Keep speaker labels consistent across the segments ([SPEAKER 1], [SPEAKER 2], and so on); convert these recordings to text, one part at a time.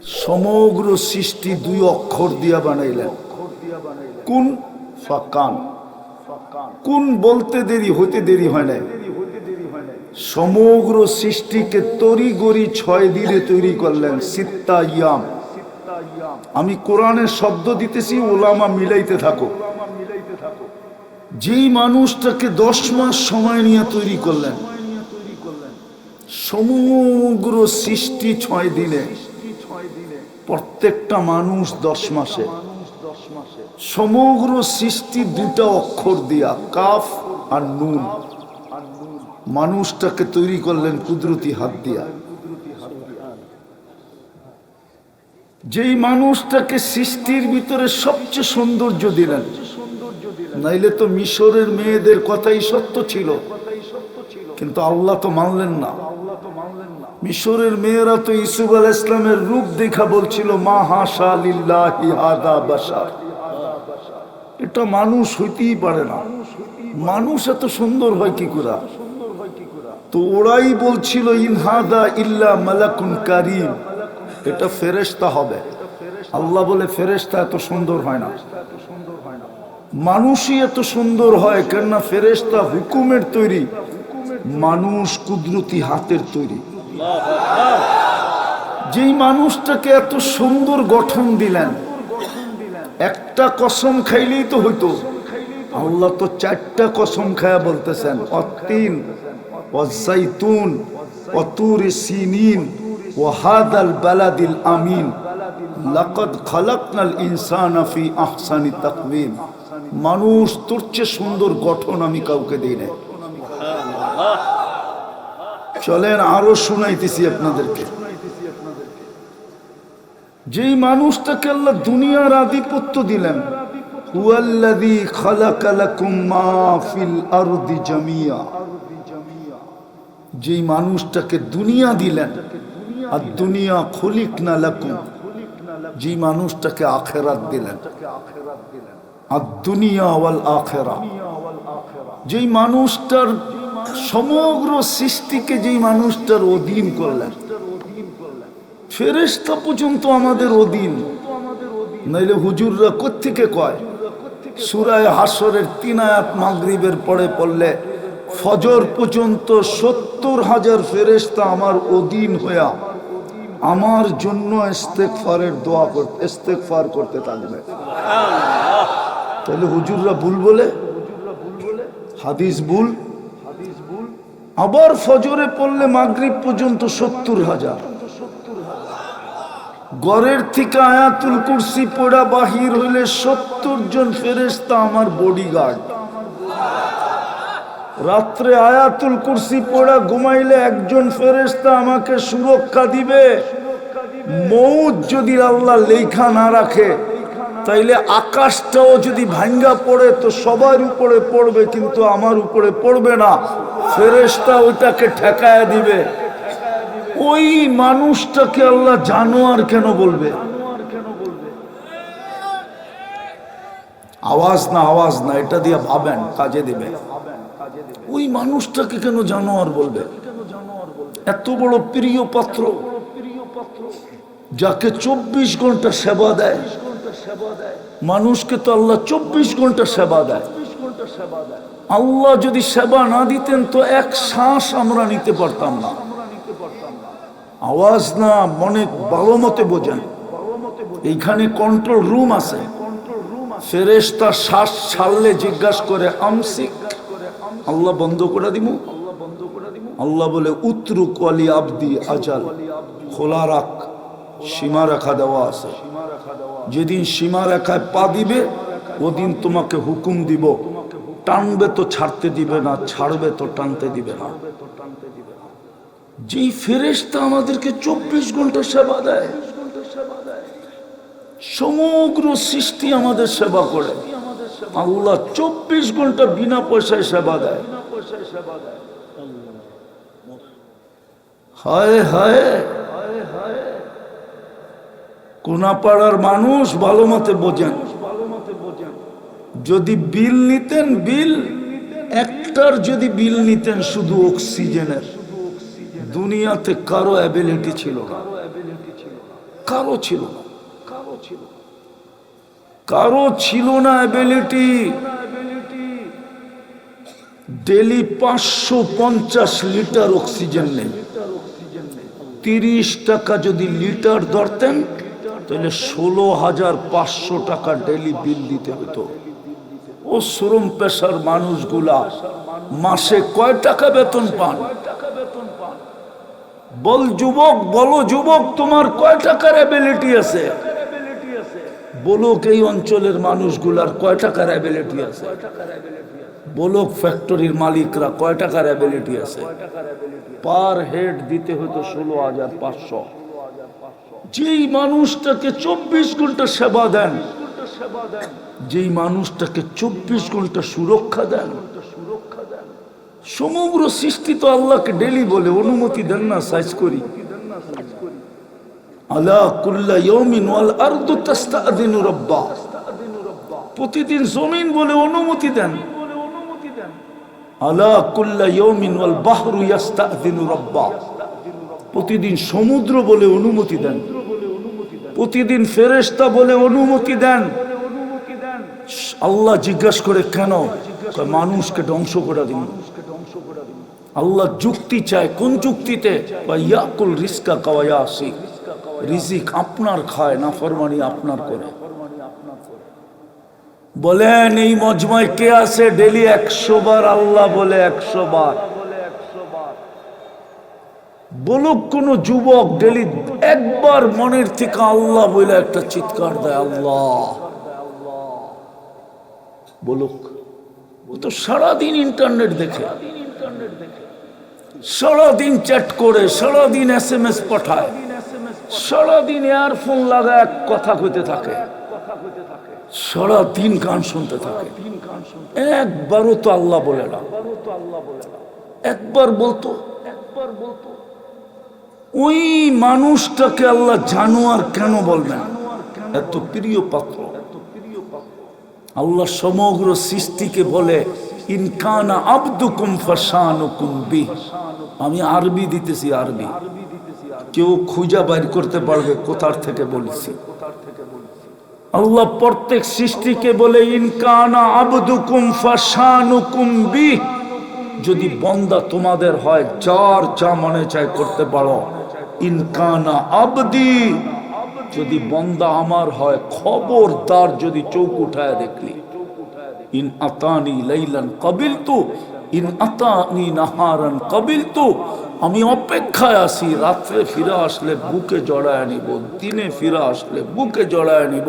[SPEAKER 1] সমগ্র সৃষ্টি দুই অক্ষর দিয়া বানাইলেন, কুন ফাকান। কুন বলতে দেরি হইতে দেরি হয় না। সমগ্র সৃষ্টিকে তরি গড়ি 6 দিনে তৈরি করলেন, সিত্তা ইয়াম। আমি কোরআনের শব্দ দিতেছি, ওলামা মিলাইতে থাকো। যেই মানুষটাকে 10 মাস সময় নিয়ে তৈরি করলেন, সমগ্র সৃষ্টি 6 দিনে, প্রত্যেকটা মানুষ 10 মাসে। সমগ্র সৃষ্টি 2টা অক্ষর দিয়া, কাফ আর নুন। মানুষটাকে তৈরি করলেন কুদরতি হাত দিয়া। যেই মানুষটাকে সৃষ্টির ভিতরে সবচেয়ে সৌন্দর্য দিলেন, নাইলে তো মিশরের মেয়েদের কথাই সত্য ছিল, কিন্তু আল্লাহ তো মানলেন না। মিশরের মেয়েরা তো ইউসুফ আলাইহিস সালামের রূপ দেখা বলছিল, মা হাশা লিল্লাহি হাদা বাশার, এটা মানুষ হইতেই পারে না, মানুষ এত সুন্দর হয় কি করে? তো ওরাই বলছিল ইনহাদা ইল্লা মালাকুন কারীম, এটা ফেরেশতা হবে। আল্লাহ বলে ফেরেশতা এত সুন্দর হয় না, মানুষই এত সুন্দর হয়। কেননা ফেরেশতা হুকুমের তৈরি, মানুষ কুদরতি হাতের তৈরি। যেই মানুষটাকে এত সুন্দর গঠন দিলেন, একটা কসম খাইলেই তো হইতো, আল্লাহ তো 4টা কসম খায়া বলতেছেন, অত্তিন ওয়াজ্জাইতুন ওয়াতুরি সিনিন ওয়াহাদাল বালাদিল আমিন লাকাদ খালাকনাল ইনসানা ফি আহসানি তাকওয়িম। মানুষ তোর চেয়ে সুন্দর গঠন আমি কাউকে দিই না। চলেন আরো শুনাইতেছি আপনাদেরকে। যেই মানুষটাকে আল্লাহ দুনিয়ার আধিপত্য দিলেন, হুয়াল্লাযী খালাকা লাকুম মা ফিল আরদি জামিয়া, যেই মানুষটাকে দুনিয়া দিলেন, আর দুনিয়া খুলিকনা লাকুম, যেই মানুষটাকে আখিরাত দিলেন, আর দুনিয়া ওয়াল আখিরা, যেই মানুষটার সমগ্র সৃষ্টিকে যেই মানুষটার অধীন করলেন, ফেরেশতা পর্যন্ত আমাদের অধীন। নাইলে হুজুররা কোত্থেকে কয় সূরা হাশরের 3 আয়াত মাগরিবের পরে পড়লে ফজর পর্যন্ত 70,000 ফেরেশতা আমার অধীন হইয়া আমার জন্য ইস্তেগফার করতে থাকবে। তাহলে হুজুররা ভুল বলে, হাদিস ভুল। আবার ফজরে পড়লে মাগরিব পর্যন্ত 70,000। ঘরের থেকে আয়াতুল কুরসি পড়া বাহির হইলে 70 জন ফেরেশতা আমার বডিগার্ড। রাত্রে আয়াতুল কুরসি পড়া ঘুমাইলে একজন ফেরেশতা আমাকে সুরক্ষা দিবে। মৌত যদি আল্লাহ লেখা না রাখে, তাইলে আকাশটাও যদি ভাঙ্গা পড়ে তো সবার উপরে পড়বে, কিন্তু আমার উপরে পড়বে না। ফেরেশতা ওইটাকে ঠেকায় দিবে। ওই মানুষটাকে আল্লাহ জানোয়ার কেন বলবে? আওয়াজ না, এটা দিয়ে ভাবেন, কাজে দিবে। ওই মানুষটাকে কেন জানোয়ার বলবে? এত বড় প্রিয় পাত্র, যাকে 24 ঘন্টা সেবা দেয়। মানুষকে তো আল্লাহ 24 ঘন্টা সেবা দেয়। আল্লাহ যদি সেবা না দিতেন তো এক শ্বাস আমরা নিতে পারতাম না। আওয়াজ না, মনে ভালো মতে বোঝেন। এইখানে কন্ট্রোল রুম আছে। ফেরেশতা শ্বাস ছাড়লে জিজ্ঞাসা করে আমসিক, আল্লাহ বন্ধ করে দিব। আল্লাহ বলে উতরুক ওয়ালি আবদি আজাল, খোলা রাখ, সীমা রেখা দেওয়া আছে। যেদিন সীমা রেখায় পা দিবে ওদিন তোমাকে হুকুম দিব, টানবে তো ছাড়তে দিবে না, ছাড়বে তো টানতে দিবে না। যেই ফেরেশতা আমাদেরকে 24 ঘন্টা সেবা দেয়, সমগ্র সৃষ্টি আমাদের সেবা করে। আল্লাহ 24 ঘন্টা বিনা পয়সায় সেবা দেয়। হায় হায়, কোনাপাড়ার মানুষ ভালো মতে বোঝেন। যদি বিল নিতেন, বিল একটার যদি বিল নিতেন শুধু অক্সিজেনের, দুনিয়াতে কারো অ্যাবিলিটি ছিল না। কারো ছিল না, কারো ছিল না অ্যাবিলিটি। ডেলি 550 লিটার অক্সিজেন নেই। 30 টাকা যদি লিটার ধরতেন তাহলে 16,500 টাকা ডেলি বিল দিতে হতো। ও শ্রম পেশার মানুষগুলা মাসে কয় টাকা বেতন পান? বল যুবক, বলো যুবক, তোমার কয় টাকার অ্যাবিলিটি আছে? বলুক এই অঞ্চলের মানুষগুলার কয় টাকার অ্যাবিলিটি আছে? বলুক ফ্যাক্টরির মালিকরা কয় টাকার অ্যাবিলিটি আছে? পার হেড দিতে হতো 16,500। যেই মানুষটাকে 24 ঘন্টা সেবা দেন, যেই মানুষটাকে 24 ঘন্টা সুরক্ষা দেন, সমগ্র সৃষ্টি তো আল্লাহকে ডেলি বলে অনুমতি দেন না সাইজ করি। আলা কুল্লা ইয়াউমিন ওয়াল আরদু তাস্তাযিনু রাব্বা, প্রতিদিন জমিন বলে অনুমতি দেন। আলা কুল্লা ইয়াউমিন ওয়াল বাহরু ইস্তাযিনু রাব্বা, প্রতিদিন সমুদ্র বলে অনুমতি দেন, প্রতিদিন ফেরেশতা বলে অনুমতি দেন। আল্লাহ জিজ্ঞাসা করে কেন? মানুষকে ধ্বংস করে দিন। আল্লাহ যুক্তি চায়, কোন যুক্তিতে? ইয়াকুল রিজকা কাওয়ায়াসি, রিজিক আপনার খায়, নাফরমানি আপনার করে। বলেন এই মজমায় কে আছে ডেলি 100 বার আল্লাহ বলে? 100 বার বলুক কোন যুবক ডেলি একবার মনের থেকে আল্লাহ বলে একটা চিৎকার দেয় আল্লাহ বলুক। ও তো সারাদিন ইন্টারনেট দেখে, সারাদিন চ্যাট করে, সারাদিন SMS পাঠায়, সারাদিন ইয়ারফোন লাগায় এক কথা কইতে থাকে, সারাদিন গান শুনতে থাকে। একবারও তো আল্লাহ বলে না। একবার বলতো, ওই মানুষটাকে আল্লাহ জানোয়ার কেন বলবেন? এত প্রিয় পাত্র। আল্লাহ সমগ্র সৃষ্টিকে বলে ইনকানা আবদুকুম ফাশানুকুম বি। আমি আরবি দিতেছি, আরবি, কেউ খুঁজা বাইর করতে পারবে কোথার থেকে বলছি। আল্লাহ প্রত্যেক সৃষ্টিকে বলে ইনকানা আবদুকুম ফাশানুকুম বি, যদি বন্দা তোমাদের হয় যার যা মনে চায় করতে পারো। ইনকানা আবদি, যদি বন্দা আমার হয় খবরদার যদি চোখ উঠায় দেখলি। ইন আতানি লাইলান কাবিলতু, ইন আতানি নাহারান কাবিলতু, আমি অপেক্ষায় আছি, রাত্রে ফিরে আসলে বুকে জড়ায় নিব, দিনে ফিরে আসলে বুকে জড়ায় নিব।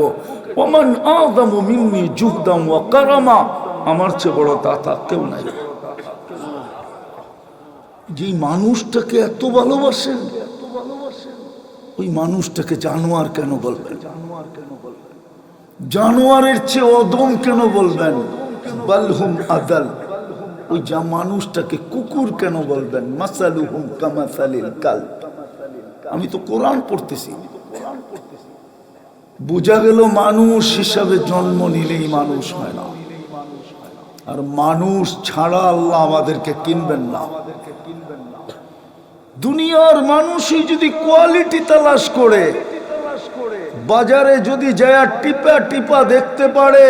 [SPEAKER 1] ওমান আযামু মিন্নি জুহদাম ওয়া কারামা, আমার চেয়ে বড় দাতা কেউ নাই। যে মানুষটাকে এত ভালোবাসেন, ওই মানুষটাকে জানোয়ার কেন বলবেন? জানোয়ারের চেয়ে অদম কেন বলবেন? বালহুম আদাল। ওই যা মানুষটাকে কুকুর কেন বলবেন? মাসালুহুম কামাসালিল কালব। আমি তো কোরআন পড়তেছি, বোঝা গেল মানুষ হিসাবে জন্ম নিলেই মানুষ হয় না। আর মানুষ ছাড়া আল্লাহ আমাদেরকে কিনবেন না। দুনিয়ার মানুষই যদি কোয়ালিটি তালাশ করে, বাজারে যদি যায় টিপা টিপা দেখতে পারে,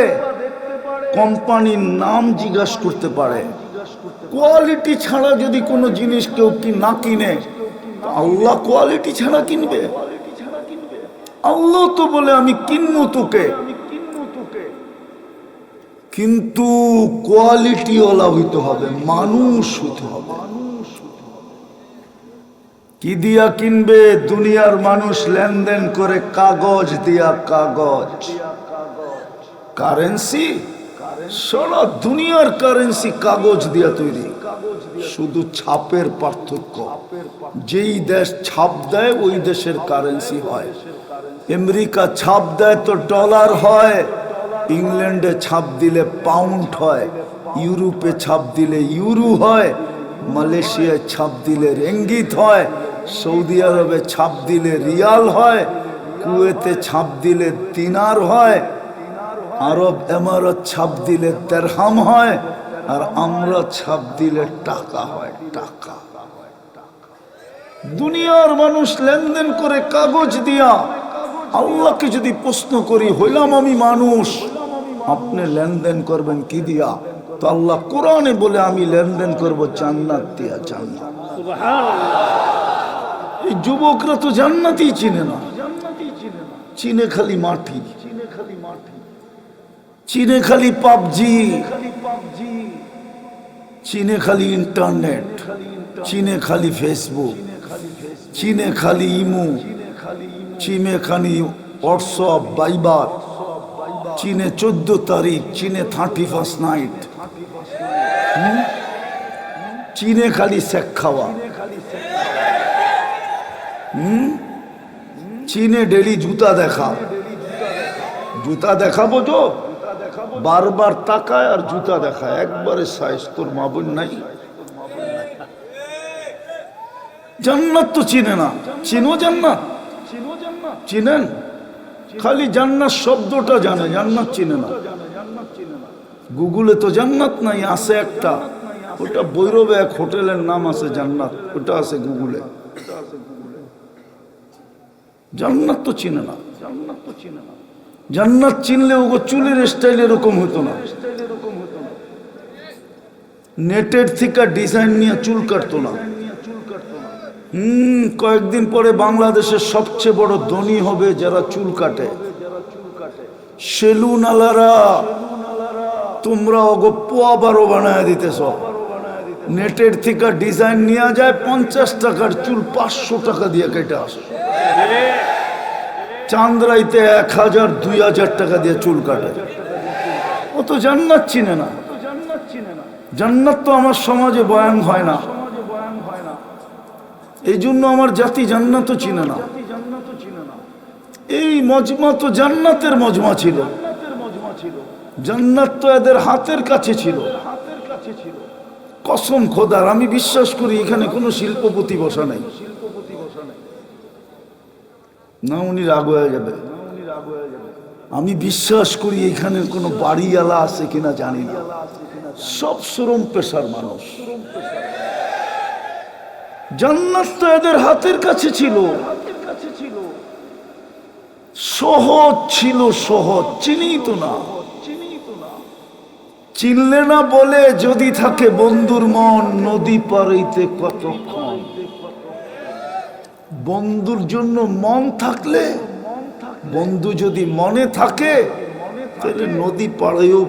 [SPEAKER 1] কোম্পানির নাম জিজ্ঞাসা করতে পারে, কোয়ালিটি ছাড়া যদি কোনো জিনিস কেউ না কিনে, আল্লাহ কোয়ালিটি ছাড়া কিনবে? আল্লাহ তো বলে আমি কিনবো তোকে, কিন্তু কোয়ালিটিওয়ালা হইতে হবে, মানুষ হইতে হবে। কি দিয়া কিনবে? দুনিয়ার মানুষ লেনদেন করে কাগজ দিয়া, কাগজ, কারেন্সি। সারা দুনিয়ার কারেন্সি কাগজ দিয়া তৈরি, শুধু ছাপের পার্থক্য। যেই দেশ ছাপ দেয় ওই দেশের কারেন্সি হয়। আমেরিকা ছাপ দেয় তো ডলার হয়, ইংল্যান্ডে ছাপ দিলে পাউন্ড হয়, ইউরোপে ছাপ দিলে ইউরো হয়, মালয়েশিয়ায় ছাপ দিলে রেঙ্গিত হয়, সৌদি আরবে ছাপ দিলে রিয়াল হয়, কুয়েতে ছাপ দিলে দিনার হয়, আরব এমারত ছাপ দিলে দিরহাম হয়, আর আমরা ছাপ দিলে টাকা হয়, টাকা। দুনিয়ার মানুষ লেনদেন করে কাগজ দিয়া, আল্লাহকে যদি প্রশ্ন করি হইলাম আমি মানুষ, আপনি লেনদেন করবেন কি দিয়া? তো আল্লাহ কোরআনে বলে আমি লেনদেন করব জান্নাত দিয়া। জান্নাত। এই যুবকরা তো জান্নাতই চিনে না, চিনে খালি মাটি, চিনে খালি পাবজি, চিনে খালি ইন্টারনেট, চিনে খালি ফেসবুক, চিনে খালি ইমো, চিনে খালি হোয়াটসঅ্যাপ, ভাইবার, চীনে 14 তারিখ, চীনে 31 নাইট, চীনে খালি শেখ খাওয়া, চীনে ডেলি জুতা দেখা। জুতা দেখাবো তো বারবার তাকায় আর জুতা দেখায়, একবারে সাইজ। তোর মা বোন নাই? জান্নাত তো চিনে না। চিনো জান্নাত? চিনেন? খালি জান্নাত শব্দটা জানে, জান্নাত চিনে না। গুগলে তো জান্নাত নাই, আছে একটা, ওটা বৈরবে এক হোটেলের নাম আছে জান্নাত, ওটা আছে গুগলে। জান্নাত তো চিনে না। জান্নাত চিনলে ওগো চুলের স্টাইল এরকম হতো না, নেটের থেকে ডিজাইন নিয়ে চুল কাটতো না। কয়েকদিন পরে বাংলাদেশের সবচেয়ে বড় ধনী হবে যারা চুল কাটে, সেলুন আলারা। তোমরা ওগো পোয়া বারো বানায় দিতেছ। নেটের থেকে ডিজাইন নিয়ে যায়, 50 টাকার চুল 500 টাকা দিয়ে কেটে আসে। চান্দ্রাইতে 1000 2000 টাকা দিয়ে চুল কাটে। ও তো জান্নাত চিনে না। জান্নাত তো আমার সমাজে বয়ান হয় না, এই জন্য আমার জাতি জান্নাতও চিনে না। এই মজমা তো জান্নাতের মজমা ছিল, জান্নাত তো এদের হাতের কাছে ছিল। কসম খোদার, আমি বিশ্বাস করি এখানে কোনো শিল্পপতি বসা নাই। না, উনি রাগ হয়ে যাবে। আমি বিশ্বাস করি এখানের কোনো বাড়িওয়ালা আছে কিনা জানি না, সব শ্রম পেশার মানুষ। জান্নাত তো এদের হাতের কাছে ছিল, সহজ ছিল, সহজ। চিনি তো না, চিনলে না বলে যদি থাকে বন্ধুর মন, নদী পাড়াইতে কতক্ষণ। বন্ধুর জন্য মন থাকলে, বন্ধু যদি মনে থাকে, তাহলে নদী পাড়েও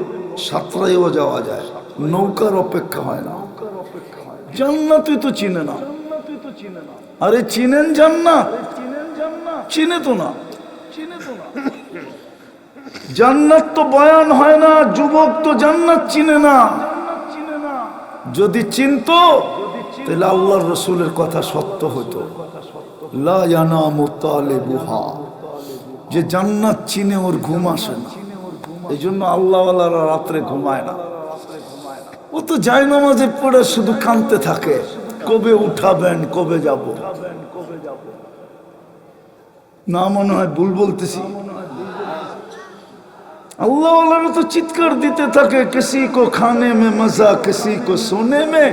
[SPEAKER 1] সাঁতরাইও যাওয়া যায়, নৌকার অপেক্ষা হয় না। জান্নাতই তো চিনে না। আরে চিনেন জান্নাত? চিনে তো না। জান্নাত তো বয়ান হয় না, যুবক তো জান্নাত চিনে না। যদি চিনতো তাহলে আল্লাহর রসুলের কথা সত্য হতো। লা ইয়ানামু তালিবুহা, যে জান্নাত চিনে ওর ঘুম আসে না। এই জন্য আল্লাহওয়ালারা রাত্রে ঘুমায় না। ও তো যায় নামাজে পড়ে শুধু কাঁদতে থাকে, কবে উঠাবেন, কবে যাব। না, মনে হয় ভুল বলতেছি। আল্লাহওয়ালারা তো চিৎকার দিতে থাকে, কিসি কো খানে মে মজা, কিসি কো সোনে মে,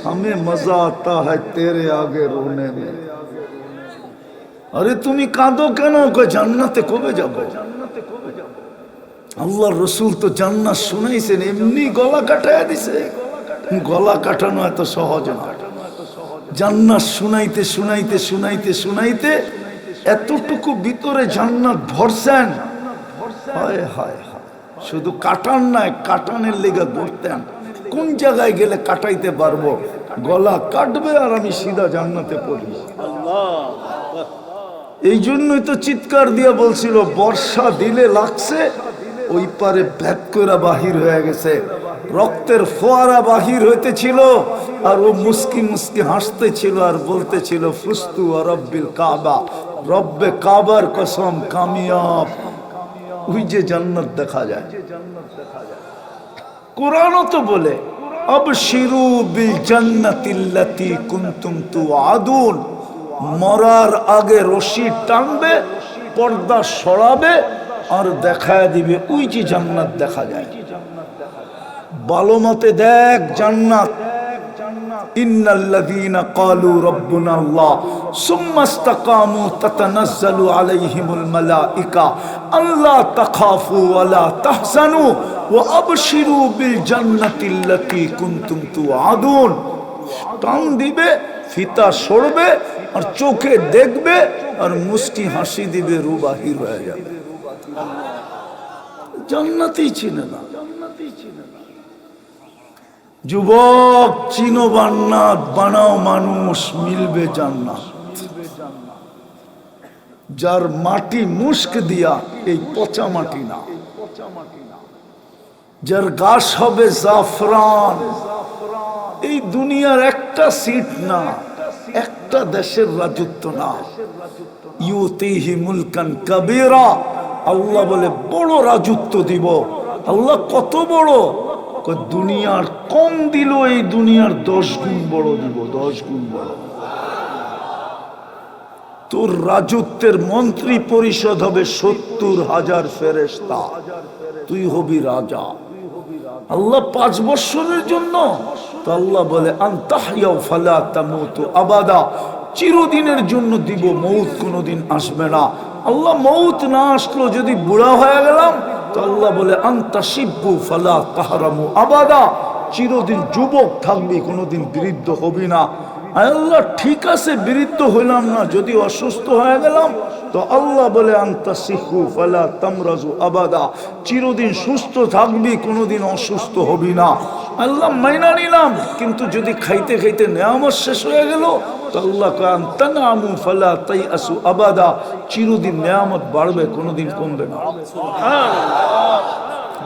[SPEAKER 1] হমে মজা আতা হ্যায় তেরে আগে রোনে মে। আরে তুমি কাঁদো কেন? জান্নাতে কবে যাব। আল্লাহর রসুল তো জান্নাত শুনাইছেন, এমনি গলা কাটাইয়া দিছে। গলা কাটানো এত সহজ না। জান্নাত শুনাইতে শুনাইতে শুনাইতে শুনাইতে এতটুকু ভিতরে জান্নাত ভরছেন। হায় হায় হায়, শুধু কাটান নাই, কাটানের লেগে ঘুরতেন। কোন জায়গায় গেলে কাটাইতে পারবো, গলা কাটবে আর আমি সিধা জান্নাতে পড়ব। এই জন্যই তো চিৎকার দিয়া বলছিল, বর্ষা দিলে লাগছে, ওই পারে ব্যাক করে বাহির হয়ে গেছে, রক্তের ফোয়ারা বাহির হইতেছিল, আর ও মুস্কি মুস্কি হাসতেছিল আর বলতেছিল, ফুস্তু রব্বিল কাবা, রব্বে কাবার কসম কামিয়াব। ওই যে জান্নাত দেখা যায়। কোরআনও তো বলে, আবশিরু বিল জান্নাতিল্লাতী কুনতুম তুআদুন। মরার আগে রশি টানবে, পর্দা সরাবে আর দেখায় দিবে ওই যে জান্নাত দেখা যায়। ভালো মতে দেখ জান্নাত, ইন্নাল্লাযীনা ক্বালু রাব্বুনা আল্লাহ সুম্মা ইসতাকামু তাতানাজ্জালু আলাইহিমুল মালায়েকা আল্লা তাখাফু ওয়া লা তাহজানু ওয়া আবশিরু বিল জান্নাতিল্লাতী কুনতুম তুআদুন। টান দিবে, ফিতা সরবে, আর চোখে দেখবে, আর মুস্কি হাসি দিবে, রু বাহির হয়ে যাবে। জান্নাতই চিনে না। যুবক, চিনো জান্নাত, বানাও মানুষ, মিলবে জান্নাত। যার মাটি মুস্ক দিয়া, এই পচা মাটি না। যার গাছ হবে জাফরান, এই দুনিয়ার একটা সিট না, একটা দেশের রাজত্ব না। ইউতিহি মুলকান কাবীরা, আল্লাহ বলে বড় রাজত্ব দিব। আল্লাহ কত বড়? দুনিয়ার কম দিল, এই দুনিয়ার 10 গুণ বড় দিব, 10 গুণ বড়। তোর রাজত্বের মন্ত্রী পরিষদ হবে 70,000 ফেরেশতা, তুই হবি রাজা। আল্লাহ 5 বছরের জন্য তো আল্লাহ বলে আনতাহইয়াও ফালা তামুতু আবাদা, চিরদিনের জন্য দিব, মৌত কোনোদিন আসবে না। আল্লাহ মৌত না আসলো, যদি বুড়া হয়ে গেলাম, তো আল্লাহ বলে আনতাশিব্বু ফালা তাহরামু আবাদা, চিরদিন যুবক থাকবি, কোনোদিন বৃদ্ধ হবি না। আল্লাহ ঠিক আছে, বৃদ্ধ হইলাম না, যদি অসুস্থ হয়ে গেলাম, তো আল্লাহ বলে আনতাসিহু ফালা তামরাজু আবাদা, চিরদিন সুস্থ থাকবি, কোনোদিন অসুস্থ হবি না। আল্লাহ মাইনা নিলাম, কিন্তু যদি খাইতে খাইতে নেয়ামত শেষ হয়ে গেল, তো আল্লাহ কান তানামু ফালা তাইআসু আবাদা, চিরদিন নেয়ামত বাড়বে, কোনোদিন কমবে না।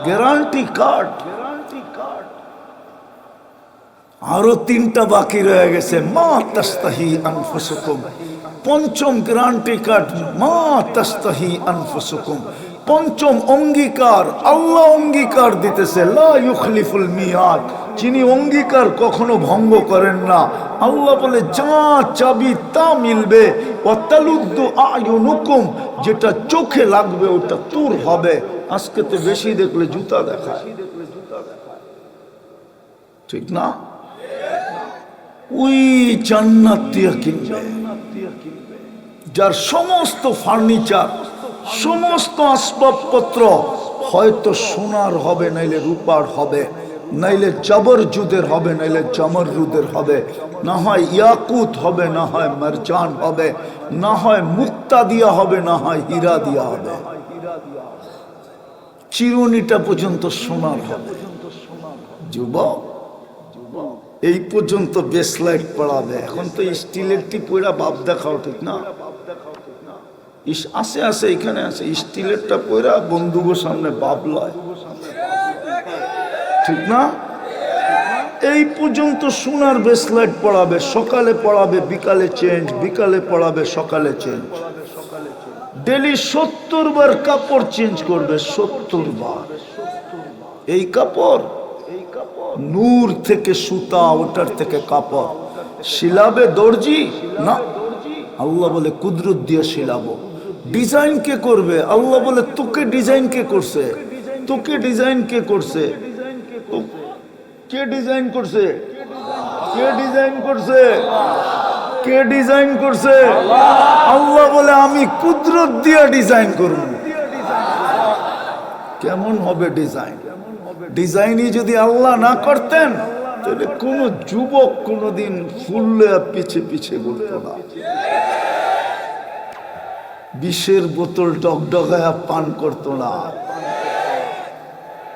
[SPEAKER 1] Guarantee card. আরো 3টা বাকি রয়ে গেছে। মা তাস্তাহি আনফুসুকুম, পঞ্চম গ্যারান্টি কার্ড। মা তাস্তাহি আনফুসুকুম, পঞ্চম অঙ্গীকার। আল্লাহ অঙ্গীকার দিতেছে, লা ইউখলিফুল মিয়াদ, যিনি অঙ্গীকার কখনো ভঙ্গ করেন না। আল্লাহ বলে যা চাবি তা মিলবে। ওয়াতালুদ্দু আয়ুনুকুম, যেটা চোখে লাগবে ওটা তোর হবে। আজকে তো বেশি দেখলে জুতা দেখায়, ঠিক না? ওই জান্নাত দিয়ে কিনবে, যার সমস্ত ফার্নিচার, সমস্ত আসবাবপত্র হয়তো সোনার হবে, নাইলে রূপার হবে, নাইলে জবরজুদের হবে, নাইলে জমরজুদের হবে, না হয় ইয়াকুত হবে, না হয় মারজান হবে, না হয় মুক্তা দিয়া হবে, না হয় হীরা দিয়া হবে। চিরুনিটা পর্যন্ত সোনার হবে। যুবক, এই পর্যন্ত বেসলাইট পড়াবে। এখন তো স্টিলের টি পয়রা বাপ দেখাও, ঠিক না? আসে আসে এখানে আছে স্টিলেরটা পয়রা বন্ধুগো সামনে বাপ লয়, ঠিক না? এই পর্যন্ত সোনার বেসলাইট পড়াবে, সকালে পড়াবে, বিকালে চেঞ্জ, বিকালে পড়াবে, সকালে চেঞ্জ। ডেলি 70 বার কাপড় চেঞ্জ করবে, 70 বার। এই কাপড় নূর থেকে সুতা, ওটার থেকে কাপড়। শিলাবে দর্জি না, আল্লাহ বলে কুদরত দিয়ে শিলাবো। ডিজাইন কে করবে? আল্লাহ বলে তোকে ডিজাইন কে করছে? তোকে ডিজাইন কে করছে? কে ডিজাইন করছে? কে ডিজাইন করছে? কে ডিজাইন করছে? আল্লাহ বলে আমি কুদরত দিয়ে ডিজাইন করব। কেমন হবে ডিজাইন? ডিজাইনই যদি আল্লাহ না করতেন, তাহলে কোন যুবক কোনদিন ফুললে পিছে পিছে ঘুরত না। বিষের বোতল ডগডগায়া পান করত না।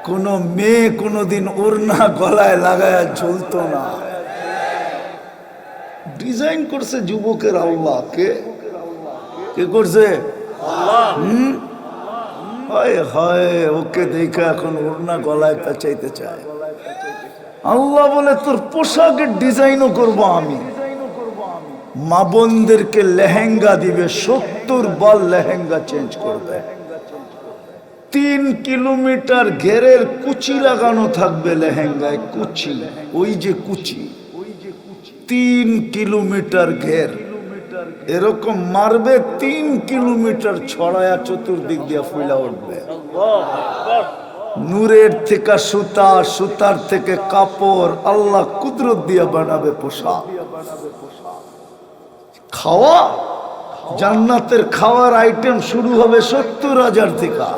[SPEAKER 1] কোন মেয়ে কোনদিন ওড়না গলায় লাগায়া ঝুলতো না। ডিজাইন করছে যুবকের আল্লাহ। কে কে করছে? হায় হায়, ওকে দেখে এখন ওড়না গলায় পেঁচাইতে চায়। আল্লাহ বলে তোর পোশাকের ডিজাইনও করব আমি। মা বোনদেরকে লেহেঙ্গা দিবে, 70 বার লেহেঙ্গা চেঞ্জ করবে। 3 কিলোমিটার ঘেরের কুচি লাগানো থাকবে লেহেঙ্গায়, কুচি, ওই যে কুচি, 3 কিলোমিটার ঘের এরকম মারবে, 3 কিলোমিটার ছড়ায়া চতুর্দিক দিয়ে ফুলা উঠবে। নূরের থেকে সুতা, সুতার থেকে কাপড়, আল্লাহ কুদরত দিয়ে বানাবে পোশাক। খাওয়া, জান্নাতের খাওয়ার আইটেম শুরু হবে 70,000 থেকে,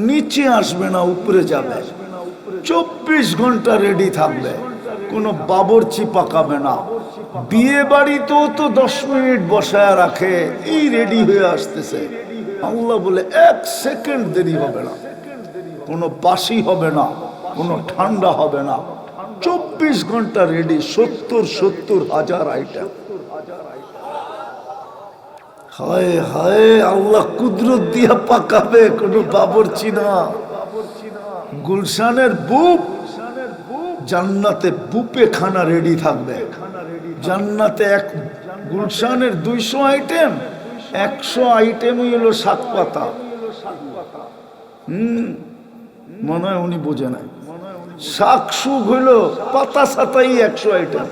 [SPEAKER 1] নিচে আসবে না, উপরে যাবে। 24 ঘন্টা রেডি থাকবে, কোনো বাবরচি পাকাবে না। বিয়ে বাড়িতেও তো 10 মিনিট বসায় রাখে, এই রেডি হয়ে আসতেছে। আল্লাহ বলে 1 সেকেন্ড দেরি হবে না, কোনো বাসি হবে না, কোনো ঠান্ডা হবে না। 24 ঘন্টা রেডি, 70,000 আইটেম। হায় হায়, আল্লাহ কুদরত দিয়া পাকাবে, কোনো বাবরচি না। গুলশানের বুপ, জান্নাতে বুপে খানা রেডি থাকবে। জান্নাতে গুলশানের 200 আইটেম, 100 আইটেমই হলো শাক পাতা। মনে হয় উনি বোঝে নাই। শাক সুখ হইল পাতা সাতাই 100 আইটেম।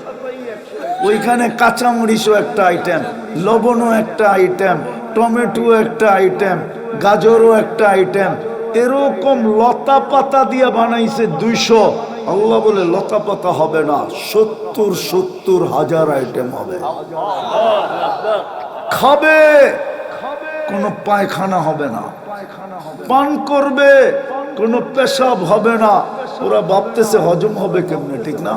[SPEAKER 1] ওইখানে কাঁচামরিচও একটা আইটেম, লবণও একটা আইটেম, টমেটো একটা আইটেম, গাজরও একটা আইটেম। এরকম লতা পাতা দিয়ে বানাইছে 200। আল্লাহ বলে লতা পাতা হবে না, 70,000 আইটেম হবে। খাবে, কোনো পায়খানা হবে না। পান করবে, কোনো পেশাব হবে না। ওরা ভাবতেছে হজম হবে কেমনে, ঠিক না?